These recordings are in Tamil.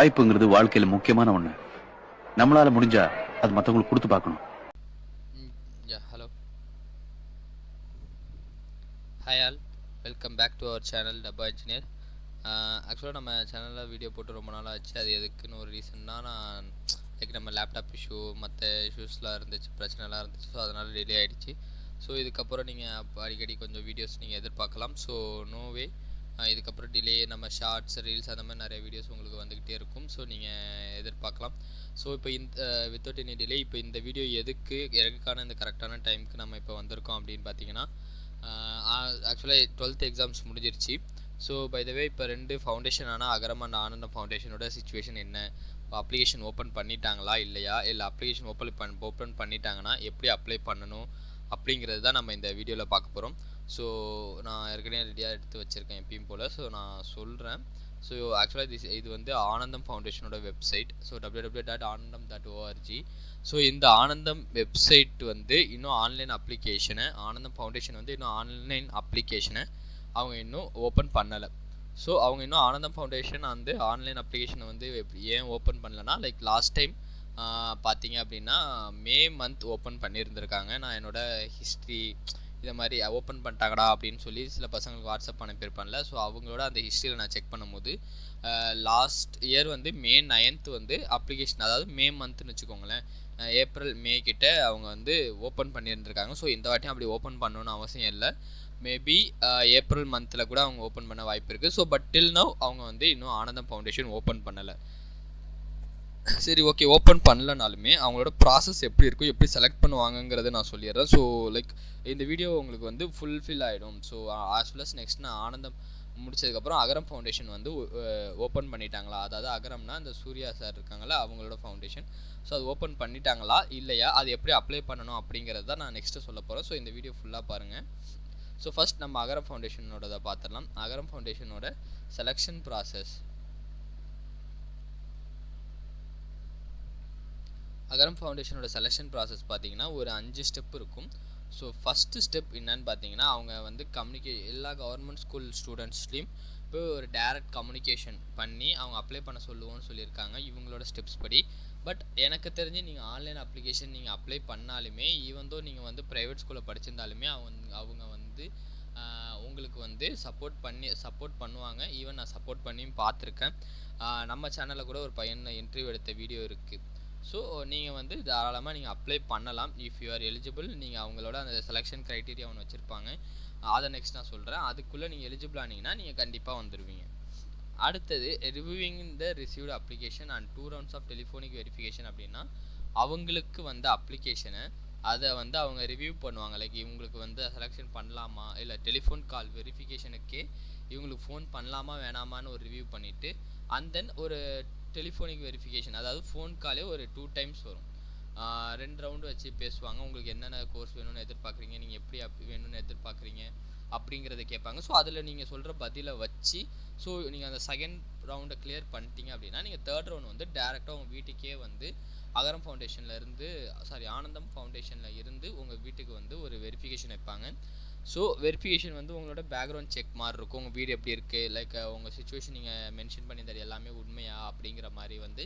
வாய்ப்புங்கிறது வாழ்க்கையில முக்கியமான ஒண்ணு. நம்மளால முடிஞ்சா அது மத்தவங்களுக்கு கொடுத்து பார்க்கணும். Hello. Hi all. Welcome back to our channel Dabba Engineer. ஆக்சுவலாக நம்ம சேனலில் வீடியோ போட்டு ரொம்ப நாள் ஆச்சு. அது எதுக்குன்னு ஒரு ரீசன்னா நான் லைக் நம்ம லேப்டாப் இஷ்யூ மற்ற இஷ்யூஸ்லாம் இருந்துச்சு, பிரச்சனைலாம் இருந்துச்சு. ஸோ அதனால் டிலே ஆகிடுச்சு. ஸோ இதுக்கப்புறம் நீங்கள் அடிக்கடி கொஞ்சம் வீடியோஸ் நீங்கள் எதிர்பார்க்கலாம். ஸோ நோவே இதுக்கப்புறம் டிலே நம்ம ஷார்ட்ஸ் ரீல்ஸ் அந்த மாதிரி நிறைய வீடியோஸ் உங்களுக்கு வந்துக்கிட்டே இருக்கும். ஸோ நீங்கள் எதிர்பார்க்கலாம். ஸோ இப்போ இந்த வித்தவுட் எனி டிலே இப்போ இந்த வீடியோ எதுக்கான இந்த கரெக்டான டைமுக்கு நம்ம இப்போ வந்திருக்கோம் அப்படின்னு பார்த்தீங்கன்னா, ஆக்சுவலாக 12th எக்ஸாம்ஸ் முடிஞ்சிருச்சு. ஸோ பை த வே இப்போ 2 ஃபவுண்டேஷன் ஆனால் அகரம் அண்ட் ஆனந்தம் ஃபவுண்டேஷனோட சிச்சுவேஷன் என்ன, அப்ளிகேஷன் ஓப்பன் பண்ணிட்டாங்களா இல்லையா, இல்லை அப்ளிகேஷன் ஓப்பன் பண்ணிட்டாங்கன்னா எப்படி அப்ளை பண்ணணும் அப்படிங்கிறது தான் நம்ம இந்த வீடியோவில் பார்க்க போகிறோம். ஸோ நான் ஏற்கனவே ரெடியாக எடுத்து வச்சுருக்கேன் எப்பயும் போல். ஸோ நான் சொல்கிறேன். ஸோ ஆக்சுவலாக இது வந்து ஆனந்தம் ஃபவுண்டேஷனோட வெப்சைட். So www.anandam.org. ஸோ இந்த ஆனந்தம் வெப்சைட் வந்து இன்னும் ஆனந்தம் ஃபவுண்டேஷன் வந்து இன்னும் ஆன்லைன் அப்ளிகேஷனை அவங்க இன்னும் ஓப்பன் பண்ணலை. ஸோ அவங்க இன்னும் ஆனந்தம் ஃபவுண்டேஷன் வந்து ஆன்லைன் அப்ளிகேஷனை வந்து ஏன் ஓப்பன் பண்ணலைன்னா, லைக் லாஸ்ட் டைம் பார்த்தீங்க அப்படின்னா மே மந்த் ஓப்பன் பண்ணியிருந்திருக்காங்க. நான் என்னோடய ஹிஸ்ட்ரி இதை மாதிரி ஓப்பன் பண்ணிட்டாங்கடா அப்படின்னு சொல்லி சில பசங்களுக்கு வாட்ஸ்அப் அனுப்பியிருப்பான்ல. ஸோ அவங்களோட அந்த ஹிஸ்ட்ரியில் நான் செக் பண்ணும்போது லாஸ்ட் இயர் வந்து மே 9th வந்து அப்ளிகேஷன், அதாவது மே மந்த்னு வச்சுக்கோங்களேன், ஏப்ரல் மே கிட்ட அவங்க வந்து ஓப்பன் பண்ணியிருந்திருக்காங்க. ஸோ இந்த வாட்டியும் அப்படி ஓப்பன் பண்ணணும்னு அவசியம் இல்லை. மேபி ஏப்ரல் மந்தில் கூட அவங்க ஓப்பன் பண்ண வாய்ப்பு இருக்குது. ஸோ பட் டில் நவ் அவங்க வந்து இன்னும் ஆனந்தம் ஃபவுண்டேஷன் ஓப்பன் பண்ணலை. சரி, ஓகே, ஓப்பன் பண்ணலனாலுமே அவங்களோட ப்ராசஸ் எப்படி இருக்கும், எப்படி செலக்ட் பண்ணுவாங்கங்கிறத நான் சொல்லிடுறேன். ஸோ லைக் இந்த வீடியோ உங்களுக்கு வந்து ஃபுல்ஃபில் ஆகிடும். So as well as next நான் ஆனந்தம் முடிச்சதுக்கப்புறம் அகரம் ஃபவுண்டேஷன் வந்து ஓப்பன் பண்ணிட்டாங்களா, அதாவது அகரம்னா இந்த சூர்யா சார் இருக்காங்களா அவங்களோட ஃபவுண்டேஷன். ஸோ அது ஓப்பன் பண்ணிட்டாங்களா இல்லையா, அது எப்படி அப்ளை பண்ணணும் அப்படிங்கிறது தான் நான் நெக்ஸ்ட்டு சொல்ல போகிறேன். ஸோ இந்த வீடியோ ஃபுல்லாக பாருங்கள். ஸோ ஃபஸ்ட் நம்ம அகரம் ஃபவுண்டேஷனோட பார்த்துடலாம். அகரம் ஃபவுண்டேஷனோட செலெக்ஷன் ப்ராசஸ். அகரம் ஃபவுண்டேஷனோட செலெக்ஷன் ப்ராசஸ் பார்த்தீங்கன்னா ஒரு 5 ஸ்டெப் இருக்கும். ஸோ ஃபஸ்ட்டு ஸ்டெப் என்னன்னு பார்த்தீங்கன்னா, அவங்க வந்து எல்லா கவர்மெண்ட் ஸ்கூல் ஸ்டூடெண்ட்ஸ்லேயும் இப்போ ஒரு டைரக்ட் கம்யூனிகேஷன் பண்ணி அவங்க அப்ளை பண்ண சொல்லுவோன்னு சொல்லியிருக்காங்க இவங்களோட ஸ்டெப்ஸ் படி. பட் எனக்கு தெரிஞ்சு நீங்கள் ஆன்லைன் அப்ளிகேஷன் நீங்கள் அப்ளை பண்ணாலுமே, ஈவன் தோ நீங்கள் வந்து ப்ரைவேட் ஸ்கூலில் படிச்சிருந்தாலுமே அவங்க வந்து உங்களுக்கு வந்து சப்போர்ட் பண்ணுவாங்க. ஈவன் நான் சப்போர்ட் பண்ணியும் பார்த்துருக்கேன். நம்ம சேனலில் கூட ஒரு பையனை இன்டர்வியூ எடுத்த வீடியோ இருக்குது. ஸோ நீங்கள் வந்து தாராளமாக நீங்கள் அப்ளை பண்ணலாம் இஃப் யூ ஆர் எலிஜிபிள். நீங்கள் அவங்களோட அந்த செலெக்ஷன் க்ரைட்டீரியா ஒன்று வச்சுருப்பாங்க, அதை நெக்ஸ்ட் நான் சொல்கிறேன். அதுக்குள்ளே நீங்கள் எலிஜிபிள் ஆனீங்கன்னா நீங்கள் கண்டிப்பாக வந்துடுவீங்க. அடுத்தது reviewing the received application and 2 rounds of telephonic verification. அப்படின்னா அவங்களுக்கு வந்து அப்ளிகேஷனை அதை வந்து அவங்க ரிவ்யூ பண்ணுவாங்க. லைக் இவங்களுக்கு வந்து செலெக்ஷன் பண்ணலாமா, இல்லை டெலிஃபோன் கால் வெரிஃபிகேஷனுக்கே இவங்களுக்கு ஃபோன் பண்ணலாமா வேணாமான்னு ஒரு ரிவ்யூ பண்ணிவிட்டு, அண்ட் தென் ஒரு டெலிஃபோனிக் வெரிஃபிகேஷன், அதாவது ஃபோன் காலே ஒரு 2 times வரும். 2 ரவுண்டு வச்சு பேசுவாங்க. உங்களுக்கு என்னென்ன கோர்ஸ் வேணும்னு எதிர்பார்க்குறீங்க, நீங்கள் எப்படி வேணும்னு எதிர்பார்க்குறீங்க அப்படிங்கிறத கேட்பாங்க. ஸோ அதில் நீங்கள் சொல்கிற பதிலை வச்சு, ஸோ நீங்கள் அந்த செகண்ட் ரவுண்டை கிளியர் பண்ணிட்டீங்க அப்படின்னா நீங்கள் தேர்ட் ரவுண்ட் வந்து டேரெக்டாக உங்கள் வீட்டுக்கே வந்து அகரம் ஃபவுண்டேஷனில் இருந்து ஆனந்தம் ஃபவுண்டேஷனில் இருந்து உங்கள் வீட்டுக்கு வந்து ஒரு வெரிஃபிகேஷன் வைப்பாங்க. ஸோ வெரிஃபிகேஷன் வந்து உங்களோட பேக்ரவுண்ட் செக் மாதிரி இருக்கும். உங்கள் வீடு எப்படி இருக்குது, லைக் உங்கள் சுச்சுவேஷன் நீங்கள் மென்ஷன் பண்ணியிருந்தது எல்லாமே உண்மையா அப்படிங்கிற மாதிரி வந்து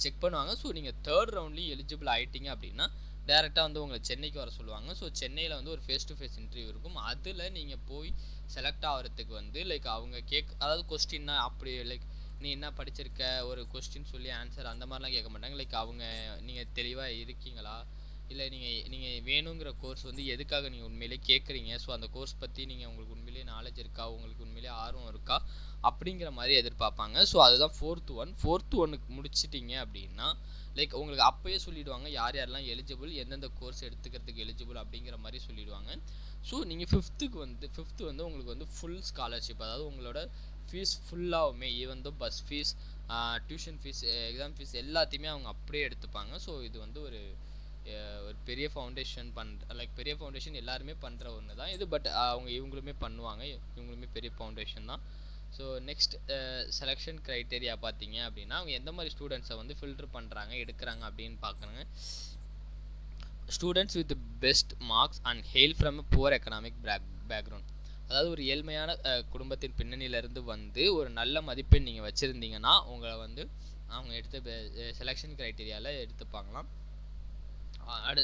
செக் பண்ணுவாங்க. ஸோ நீங்கள் தேர்ட் ரவுண்ட்லேயும் எலிஜிபிள் ஆகிட்டீங்க அப்படின்னா டேரெக்டாக வந்து உங்களை சென்னைக்கு வர சொல்லுவாங்க. ஸோ சென்னையில் வந்து ஒரு ஃபேஸ் டு ஃபேஸ் இன்டர்வியூ இருக்கும். அதில் நீங்கள் போய் செலக்ட் ஆகிறதுக்கு வந்து லைக் அவங்க அதாவது கொஸ்டின்னா அப்படி லைக் நீ என்ன படிச்சிருக்க ஒரு கொஸ்டின் சொல்லி ஆன்சர் அந்த மாதிரிலாம் கேட்க மாட்டாங்க. லைக் அவங்க நீங்கள் தெளிவாக இருக்கீங்களா, இல்லை நீங்கள் வேணுங்கிற கோர்ஸ் வந்து எதுக்காக நீங்கள் உண்மையிலே கேட்குறீங்க, ஸோ அந்த கோர்ஸ் பற்றி உங்களுக்கு உண்மையிலேயே நாலேஜ் இருக்கா, உங்களுக்கு உண்மையிலேயே ஆர்வம் இருக்கா அப்படிங்கிற மாதிரி எதிர்பார்ப்பாங்க. ஸோ அதுதான் ஃபோர்த்து ஒன்னுக்கு முடிச்சிட்டிங்க அப்படின்னா லைக் உங்களுக்கு அப்போயே சொல்லிவிடுவாங்க யார் யாரெல்லாம் எலிஜிபிள், எந்தெந்த கோர்ஸ் எடுத்துக்கிறதுக்கு எலிஜிபிள் அப்படிங்கிற மாதிரி சொல்லிவிடுவாங்க. ஸோ நீங்கள் ஃபிஃப்த்து வந்து உங்களுக்கு வந்து ஃபுல் ஸ்காலர்ஷிப், அதாவது உங்களோட ஃபீஸ் ஃபுல்லாகவுமே even though bus fees, tuition fees, exam fees எல்லாத்தையுமே அவங்க அப்படியே எடுத்துப்பாங்க. ஸோ இது வந்து ஒரு பெரிய ஃபவுண்டேஷன் எல்லாருமே பண்ணுற ஒன்று தான் இது. பட் இவங்களுமே பண்ணுவாங்க, இவங்களுமே பெரிய ஃபவுண்டேஷன் தான். ஸோ நெக்ஸ்ட் செலெக்ஷன் க்ரைட்டேரியா பார்த்தீங்க அப்படின்னா அவங்க எந்த மாதிரி ஸ்டூடெண்ட்ஸை வந்து ஃபில்டர் பண்ணுறாங்க எடுக்கிறாங்க அப்படின்னு பார்க்குறாங்க. Students with best marks and hail from a poor economic background, அதாவது ஒரு ஏழ்மையான குடும்பத்தின் பின்னணியிலேருந்து வந்து ஒரு நல்ல மதிப்பெண் நீங்கள் வச்சுருந்தீங்கன்னா உங்களை வந்து அவங்க எடுத்த செலெக்ஷன் க்ரைட்டீரியாவில் எடுத்துப்பாங்களாம். அடு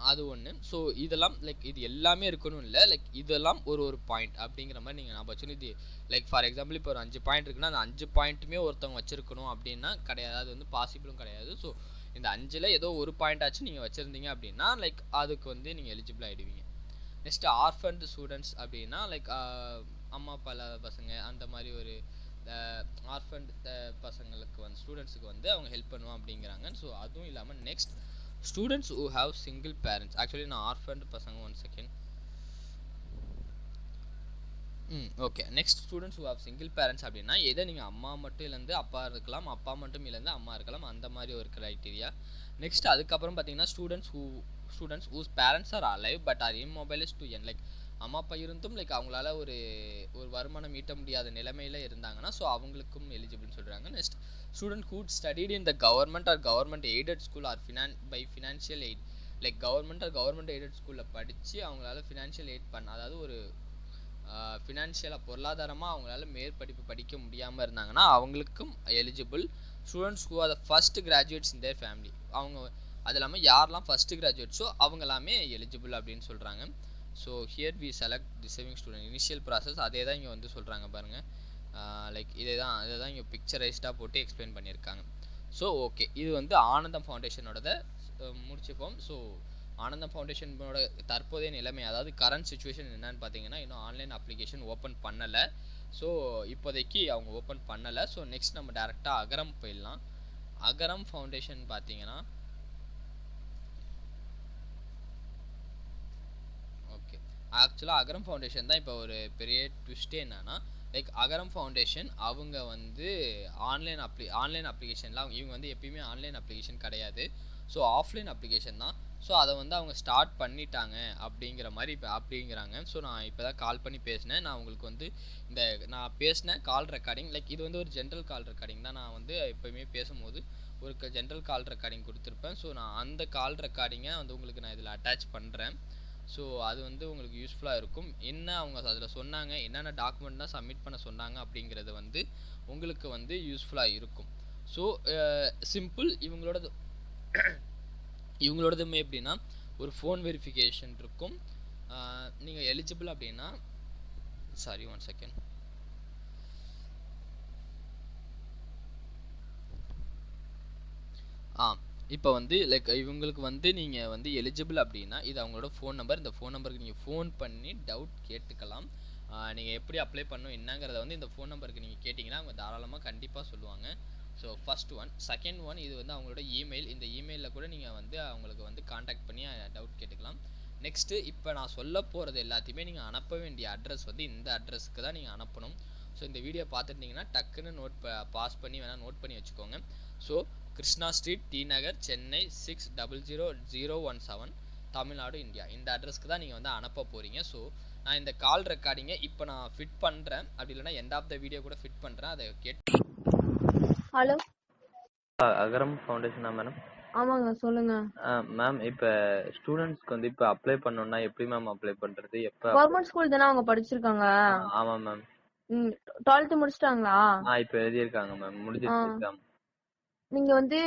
அது ஒன்று. ஸோ இதெல்லாம் லைக் இது எல்லாமே இருக்கணும் இல்லை, லைக் இதெல்லாம் ஒரு பாயிண்ட் அப்படிங்கிற மாதிரி நீங்கள் ஞாபகம் வச்சுக்கணும். இது லைக் ஃபார் எக்ஸாம்பிள் இப்போ ஒரு 5 பாயிண்ட் இருக்குன்னா அந்த 5 பாயிண்ட்டுமே ஒருத்தவங்க வச்சுருக்கணும் அப்படின்னா கிடையாது, அது வந்து பாசிபிளும் கிடையாது. ஸோ இந்த 5ல் ஏதோ ஒரு பாயிண்ட் ஆச்சு நீங்கள் வச்சுருந்தீங்க அப்படின்னா லைக் அதுக்கு வந்து நீங்கள் எலிஜிபிள் ஆகிடுவீங்க. நெக்ஸ்ட் ஆர்ஃபன்டு ஸ்டூடெண்ட்ஸ் அப்படின்னா லைக் அம்மா அப்பா இல்லாத பசங்க அந்த மாதிரி ஒரு ஆர்ஃபன்ட் பசங்களுக்கு வந்து ஸ்டூடெண்ட்ஸுக்கு வந்து அவங்க ஹெல்ப் பண்ணுவோம் அப்படிங்கிறாங்க. ஸோ அதுவும் இல்லாமல் next students who have single parents. Actually நான் ஆர்ஃபன்ட் பசங்க 1 second. Okay. Next students who have single parents அப்படின்னா எதை நீங்கள் அம்மா மட்டும் இருந்து அப்பா இருக்கலாம், அப்பா மட்டும் இருந்து அம்மா இருக்கலாம், அந்த மாதிரி ஒரு க்ரைட்டீரியா. நெக்ஸ்ட் அதுக்கப்புறம் பார்த்தீங்கன்னா students whose parents are alive but are immobile to earn. Like அம்மா அப்பா இருந்தும் லைக் அவங்களால ஒரு வருமானம் ஈட்ட முடியாத நிலைமையில இருந்தாங்கன்னா ஸோ அவங்களுக்கும் எலிஜிபிள்னு சொல்கிறாங்க. Next student who studied in the government or government aided school or by financial aid. Like government or government aided ஸ்கூலில் படித்து அவங்களால ஃபினான்ஷியல் எய்ட் அதாவது ஒரு ஃபினான்ஷியலாக பொருளாதாரமாக அவங்களால மேற்படிப்பு படிக்க முடியாமல் இருந்தாங்கன்னா அவங்களுக்கும் eligible. Students who are the first graduates in their family. அவங்க அது இல்லாமல் யாரெல்லாம் ஃபஸ்ட்டு கிராஜுவேட்ஸோ அவங்க எல்லாமே எலிஜிபிள் அப்படின்னு சொல்கிறாங்க. So here we select receiving student initial process அதே தான் இங்கே வந்து சொல்கிறாங்க பாருங்கள். லைக் இதை தான் இங்கே பிக்சரைஸ்டாக போட்டு எக்ஸ்பிளைன் பண்ணியிருக்காங்க. ஸோ ஓகே, இது வந்து ஆனந்தம் ஃபவுண்டேஷனோட முடிச்சுப்போம். ஸோ ஆனந்தம் ஃபவுண்டேஷனோட தற்போதைய நிலைமை அதாவது கரண்ட் சுச்சுவேஷன் என்னன்னு பார்த்தீங்கன்னா இன்னும் ஆன்லைன் அப்ளிகேஷன் ஓப்பன் பண்ணலை. ஸோ இப்போதைக்கு அவங்க ஓப்பன் பண்ணலை. ஸோ நெக்ஸ்ட் நம்ம டேரெக்டாக அகரம் போயிடலாம். அகரம் ஃபவுண்டேஷன் பார்த்தீங்கன்னா ஓகே, ஆக்சுவலாக அகரம் ஃபவுண்டேஷன் தான் இப்போ ஒரு பெரிய ட்விஸ்ட்டே என்னன்னா லைக் அகரம் ஃபவுண்டேஷன் அவங்க வந்து ஆன்லைன் அப்ளிகேஷன்லாம் இவங்க வந்து எப்பயுமே ஆன்லைன் அப்ளிகேஷன் கிடையாது. ஸோ ஆஃப்லைன் அப்ளிகேஷன் தான். ஸோ அதை வந்து அவங்க ஸ்டார்ட் பண்ணிட்டாங்க அப்படிங்கிற மாதிரி இப்போ அப்படிங்கிறாங்க. ஸோ நான் இப்போ தான் கால் பண்ணி பேசினேன். நான் உங்களுக்கு வந்து நான் பேசின கால் ரெக்கார்டிங் லைக் இது வந்து ஒரு ஜென்ரல் கால் ரெக்கார்டிங் தான். நான் வந்து எப்போயுமே பேசும்போது ஒரு ஜென்ரல் கால் ரெக்கார்டிங் கொடுத்துருப்பேன். ஸோ நான் அந்த கால் ரெக்கார்டிங்கை வந்து உங்களுக்கு நான் இதில் அட்டாச் பண்ணுறேன். ஸோ அது வந்து உங்களுக்கு யூஸ்ஃபுல்லாக இருக்கும். என்ன அவங்க அதில் சொன்னாங்க, என்னென்ன டாக்குமெண்ட் தான் சப்மிட் பண்ண சொன்னாங்க அப்படிங்கிறது வந்து உங்களுக்கு வந்து யூஸ்ஃபுல்லாக இருக்கும். ஸோ சிம்பிள் இவங்களோடதுமே எப்படின்னா ஒரு ஃபோன் வெரிஃபிகேஷன் இருக்கும். நீங்கள் எலிஜிபிள் அப்படின்னா சாரி 1 செகண்ட். இப்போ வந்து லைக் இவங்களுக்கு வந்து நீங்கள் வந்து எலிஜிபிள் அப்படின்னா இது அவங்களோட ஃபோன் நம்பர். இந்த ஃபோன் நம்பருக்கு நீங்கள் ஃபோன் பண்ணி டவுட் கேட்டுக்கலாம். நீங்கள் எப்படி அப்ளை பண்ணணும் என்னங்கிறத வந்து இந்த ஃபோன் நம்பருக்கு நீங்கள் கேட்டிங்கன்னா அவங்க தாராளமாக கண்டிப்பாக சொல்லுவாங்க. So first one. Second one, இது வந்து அவங்களோட இமெயில். இந்த இமெயிலில் கூட நீங்கள் வந்து அவங்களுக்கு வந்து காண்டாக்ட் பண்ணி டவுட் கேட்டுக்கலாம். நெக்ஸ்ட்டு இப்போ நான் சொல்ல போகிறது எல்லாத்தையுமே நீங்கள் அனுப்ப வேண்டிய அட்ரஸ் வந்து இந்த அட்ரஸ்க்கு தான் நீங்கள் அனுப்பணும். ஸோ இந்த வீடியோ பார்த்துட்டிங்கன்னா டக்குன்னு பாஸ் பண்ணி வேணால் நோட் பண்ணி வச்சுக்கோங்க. ஸோ கிருஷ்ணா ஸ்ட்ரீட், டி நகர், சென்னை 600017, தமிழ்நாடு, இந்தியா. இந்த அட்ரஸ்க்கு தான் நீங்கள் வந்து அனுப்ப போகிறீங்க. ஸோ நான் இந்த கால் ரெக்கார்டிங்கை இப்போ நான் ஃபிட் பண்ணுறேன், அப்படி இல்லைனா எண்ட் ஆஃப் த வீடியோ கூட ஃபிட் பண்ணுறேன், அதை கேட்டு. ஹலோ, அகரம் ஃபவுண்டேஷனா மேடம்? ஆமாங்க, சொல்லுங்க. மேம், இப்போ ஸ்டூடெண்ட்ஸ்க்கு வந்து இப்போ அப்ளை பண்ணணும்னா எப்படி மேம் அப்ளை பண்றது? எப்போ? கவர்மெண்ட் ஸ்கூல் தானே அவங்க படிச்சிருக்காங்க? ஆமா மேம். 12th முடிச்சிட்டாங்களா? இப்போ எழுதியிருக்காங்க மேம், முடிஞ்சிருச்சு எக்ஸாம். நீங்க வந்து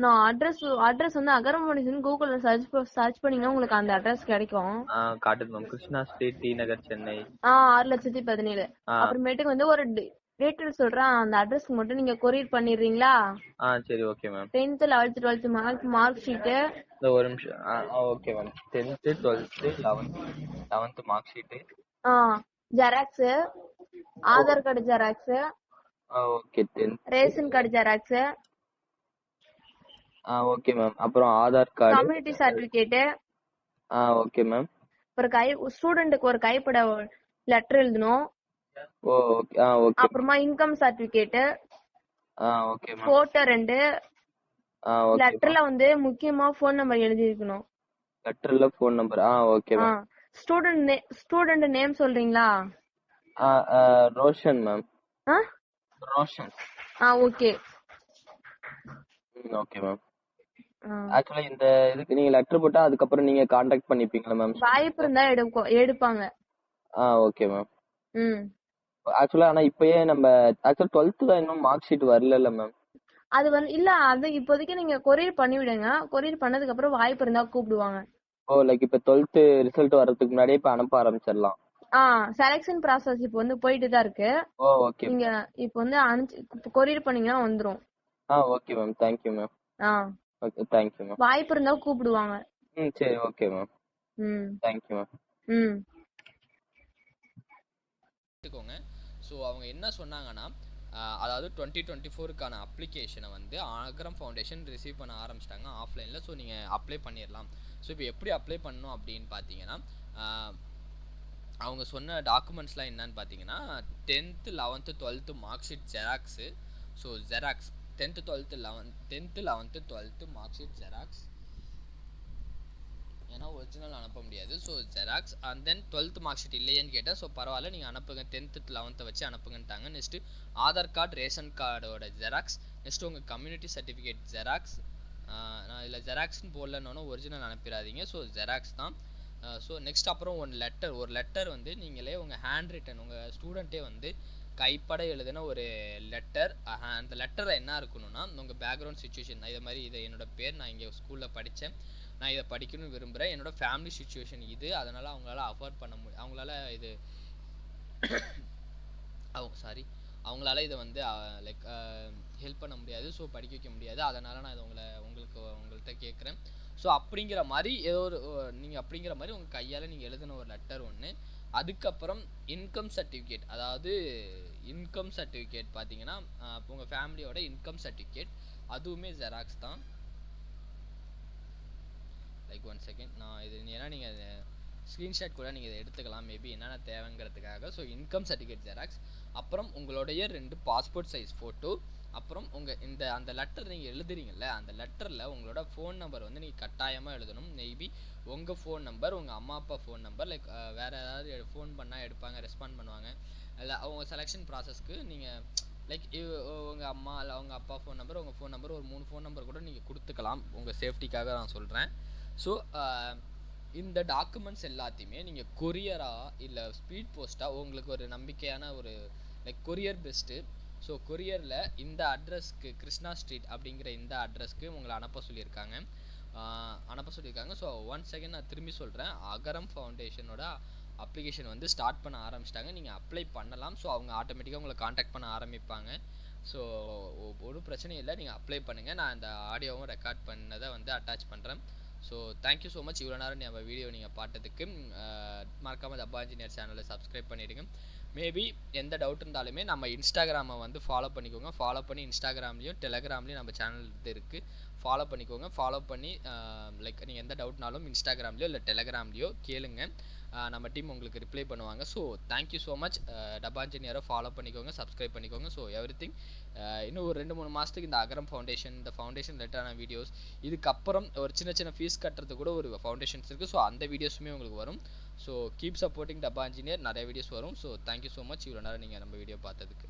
நான் அட்ரஸ் வந்து அகரம் ஃபவுண்டேஷன் கூகுள்ல சர்ச் பண்ணீங்கன்னா உங்களுக்கு அந்த அட்ரஸ் கிடைக்கும். காட்டுது மேம். கிருஷ்ணா ஸ்ட்ரீட், டி நகர், சென்னை 6,17,000. அப்புறமேட்டுக்கு வந்து ஒரு டீடைல் சொல்றேன், அந்த அட்ரஸ்க்கு மட்டும் நீங்க கொரியர் பண்ணிடுறீங்களா? சரி, okay ma'am. 10th 11th 12th mark sheet. ஒரு நிமிஷம். Okay ma'am. 10th 12th 11th mark sheet, xerox, Aadhaar card xerox, okay. 10th ration card xerox, okay ma'am. அப்புறம் Aadhaar card, community certificate. Okay ma'am. ஒரு ஸ்டூடெண்ட்டுக்கு ஒரு கைப்பட லெட்டர் எழுதணும். ஓகே. ஓகே. அப்புறமா income certificate, okay ma'am. Photo 2. Okay. லெட்டர்ல வந்து முக்கியமா ஃபோன் நம்பர் எழுதி இருக்கணும். லெட்டர்ல phone number. Okay ma'am. Student name சொல்றீங்களா? Roshan ma'am. Roshan. Okay. Okay ma'am. ஆக்சுவலா இந்த இதுக்கு நீங்க லெட்டர் போட்டா அதுக்கப்புறம் நீங்க காண்டாக்ட் பண்ணிப்பீங்களா மேம்? வாய்ப்பு இருந்தா எடுப்பாங்க. Okay ma'am. ஆக்சுவலா ஆனா இப்பயே நம்ம 12th தான் இன்னும் மார்க் ஷீட் வரல மேம். அது வந்து இல்ல அது இப்போதைக்கு நீங்க கொரியர் பண்ணி விடுங்க. கொரியர் பண்ணதுக்கு அப்புறம் வாய்ப்பு இருந்தா கூப்பிடுவாங்க. ஓ லைக் இப்ப 12th ரிசல்ட் வர்றதுக்கு முன்னாடியே இப்ப அனுப்ப ஆரம்பிச்சிடலாம். செலக்ஷன் ப்ராசஸ் இப்போ வந்து போயிட்டு தான் இருக்கு. ஓ ஓகே. நீங்க இப்போ வந்து கொரியர் பண்ணீங்கன்னா வந்துரும். Okay ma'am. Thank you ma'am. Okay thank you ma'am. வாய்ப்பு இருந்தா கூப்பிடுவாங்க. சரி ஓகே மேம். ம் தேங்க்யூ மேம். ம் எடுத்துக்கோங்க. ஸோ அவங்க என்ன சொன்னாங்கன்னா அதாவது 2024க்கான அப்ளிகேஷனை வந்து அகரம் ஃபவுண்டேஷன் ரிசீவ் பண்ண ஆரம்பிச்சிட்டாங்க ஆஃப்லைனில். ஸோ நீங்கள் அப்ளை பண்ணிடலாம். ஸோ இப்போ எப்படி அப்ளை பண்ணணும் அப்படின்னு பார்த்தீங்கன்னா அவங்க சொன்ன டாக்குமெண்ட்ஸ்லாம் என்னன்னு பார்த்தீங்கன்னா 10th 11th 12th mark sheet xerox. So xerox 10th 11th 12th mark sheet xerox, ஏன்னா ஒரிஜினல் அனுப்ப முடியாது. So xerox and then 12th mark sheet இல்லையேன்னு கேட்டேன். ஸோ பரவாயில்ல நீங்கள் அனுப்புங்க, 10th 11th வச்சு அனுப்புங்கன்ட்டாங்க. நெக்ஸ்ட்டு ஆதார் கார்டு ரேஷன் கார்டோட ஜெராக்ஸ், நெக்ஸ்ட்டு உங்கள் கம்யூனிட்டி சர்டிஃபிகேட் ஜெராக்ஸ். நான் இதில் ஜெராக்ஸ்னு போடலன்னு ஒரிஜினல் அனுப்பிடாதீங்க. ஸோ ஜெராக்ஸ் தான். ஸோ நெக்ஸ்ட் அப்புறம் ஒரு லெட்டர் வந்து நீங்களே உங்கள் ஹேண்ட் ரிட்டன் உங்கள் ஸ்டூடெண்ட்டே வந்து கைப்பட எழுதின ஒரு லெட்டர். அந்த லெட்டரில் என்ன இருக்கணும்னா உங்கள் பேக்ரவுண்ட் சுச்சுவேஷன், இதை மாதிரி இதை என்னோட பேர், நான் இங்கே ஸ்கூலில் படித்தேன், நான் இதை படிக்கணும்னு விரும்புகிறேன், என்னோட ஃபேமிலி சுச்சுவேஷன் இது, அதனால் அவங்களால அஃபோர்ட் பண்ண முடியும், அவங்களால இதை வந்து லைக் ஹெல்ப் பண்ண முடியாது, ஸோ படிக்க வைக்க முடியாது, அதனால் நான் இதை உங்கள்கிட்ட கேட்குறேன். ஸோ அப்படிங்கிற மாதிரி ஏதோ ஒரு நீங்கள் அப்படிங்கிற மாதிரி உங்கள் கையால் நீங்கள் எழுதின ஒரு லெட்டர் ஒன்று. அதுக்கப்புறம் இன்கம் சர்டிஃபிகேட், அதாவது இன்கம் சர்டிஃபிகேட் பார்த்தீங்கன்னா உங்கள் ஃபேமிலியோட இன்கம் சர்டிஃபிகேட், அதுவுமே ஜெராக்ஸ் தான். லைக் 1 செகண்ட், நான் இது ஏன்னா நீங்கள் ஸ்க்ரீன்ஷாட் கூட நீங்கள் இதை எடுத்துக்கலாம் மேபி என்னென்ன தேவைங்கிறதுக்காக. ஸோ இன்கம் சர்டிஃபிகேட் ஜெராக்ஸ், அப்புறம் உங்களுடைய 2 பாஸ்போர்ட் சைஸ் ஃபோட்டோ, அப்புறம் உங்கள் அந்த லெட்டர் நீங்கள் எழுதுறீங்கல்ல, அந்த லெட்டரில் உங்களோட ஃபோன் நம்பர் வந்து நீங்கள் கட்டாயமாக எழுதணும். மேபி உங்கள் ஃபோன் நம்பர், உங்கள் அம்மா அப்பா ஃபோன் நம்பர், லைக் வேறு ஏதாவது ஃபோன் பண்ணால் எடுப்பாங்க, ரெஸ்பாண்ட் பண்ணுவாங்க, இல்லை அவங்க செலெக்ஷன் ப்ராசஸ்க்கு நீங்கள் லைக் உங்கள் அம்மா இல்லை உங்கள் அப்பா ஃபோன் நம்பர், உங்கள் ஃபோன் நம்பர், ஒரு 3 ஃபோன் நம்பர் கூட நீங்கள் கொடுத்துக்கலாம், உங்கள் சேஃப்டிக்காக நான் சொல்கிறேன். ஸோ இந்த டாக்குமெண்ட்ஸ் எல்லாத்தையுமே நீங்கள் கொரியராக இல்லை ஸ்பீட் போஸ்ட்டாக உங்களுக்கு ஒரு நம்பிக்கையான ஒரு லைக் கொரியர் பெஸ்ட்டு. ஸோ கொரியரில் இந்த அட்ரஸ்க்கு கிருஷ்ணா ஸ்ட்ரீட் அப்படிங்கிற இந்த அட்ரஸ்க்கு உங்களை அனுப்ப சொல்லியிருக்காங்க. ஸோ 1 செகண்ட் நான் திரும்பி சொல்கிறேன். அகரம் ஃபவுண்டேஷனோட அப்ளிகேஷன் வந்து ஸ்டார்ட் பண்ண ஆரம்பிச்சிட்டாங்க, நீங்கள் அப்ளை பண்ணலாம். ஸோ அவங்க ஆட்டோமேட்டிக்காக உங்களை காண்டாக்ட் பண்ண ஆரம்பிப்பாங்க. ஸோ ஒரு பிரச்சனையும் இல்லை, நீங்கள் அப்ளை பண்ணுங்கள். நான் இந்த ஆடியோவும் ரெக்கார்ட் பண்ணதை வந்து அட்டாச் பண்ணுறேன். So thank you so much. இவ்வளோ நேரம் நம்ம வீடியோ நீங்கள் பார்த்ததுக்கு. மறக்காமல் தப்பா இன்ஜினியர் சேனலை சப்ஸ்கிரைப் பண்ணிவிடுங்க. மேபி எந்த டவுட் இருந்தாலுமே நம்ம இன்ஸ்டாகிராமை வந்து ஃபாலோ பண்ணிக்கோங்க. ஃபாலோ பண்ணி இன்ஸ்டாகிராம்லேயும் டெலகிராம்லேயும் நம்ம சேனல் இருக்குது, ஃபாலோ பண்ணிக்கோங்க. ஃபாலோ பண்ணி லைக் நீங்கள் எந்த டவுட்னாலும் இன்ஸ்டாகிராம்லேயோ இல்லை டெலகிராம்லேயோ கேளுங்க, நம்ம டீம் உங்களுக்கு ரிப்ளை பண்ணுவாங்க. So thank you so much. டப்பா இன்ஜினியரை ஃபாலோ பண்ணிக்கோங்க, சப்ஸ்கிரைப் பண்ணிக்கோங்க. So everything. இன்னும் ஒரு 2-3 மாதத்துக்கு இந்த அகரம் ஃபவுண்டேஷன், இந்த ஃபவுண்டேஷன் ரிலேட்டடான வீடியோஸ், இதுக்கப்புறம் ஒரு சின்ன ஃபீஸ் கட்டுறது கூட ஒரு ஃபவுண்டேஷன்ஸ் இருக்குது. ஸோ அந்த வீடியோஸுமே உங்களுக்கு வரும். ஸோ கீப் சப்போர்ட்டிங் டப்பா இன்ஜினியர், நிறைய வீடியோஸ் வரும். So thank you so much. இவ்வளோ நேரம் நீங்கள் நம்ம வீடியோ பார்த்ததுக்கு.